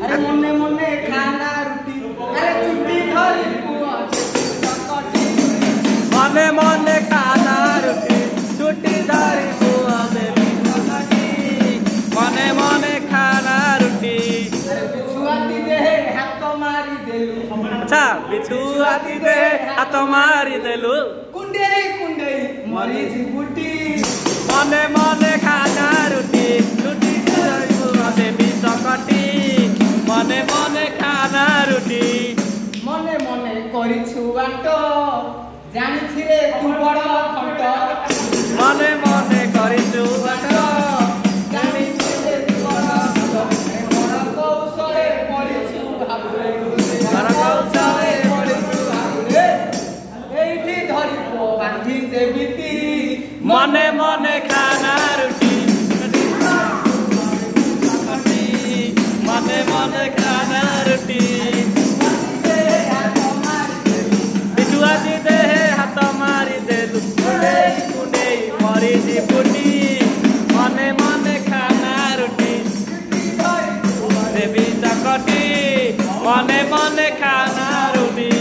अरे मने मने खाना रुटी अरे चुटी धरी पुआ सकटी मने मने खाना रुटी चुटी धरी पुआ देवी सकटी मने मने खाना रुटी बिछुआती दे हाथ मारी देलु अच्छा बिछुआती दे हाथ मारी देलु कुंडेई कुंडेई मरी झिपुटी मने मने खाना रुटी चुटी धरी पुआ देवी सकटी मने मने खाना रुटी मने मने करिछु बाटो जानि छिरे तू बड़ खंड मने मने करिछु बाटो जानि छिरे तू बड़ खंड बड़ कौशले पड़िछु भाबरे बड़ कौशले पड़िछु भाबरे एइठी धरि पो बांधी देबिती मने मने खाना रुटी मने मने खाना रुटी बिछुआती दे हाथ मारी देलु कुंडेई कुंडेई मरी झिपुटी मने मने खाना रुटी देवी सकटी मने मने खाना रुटी।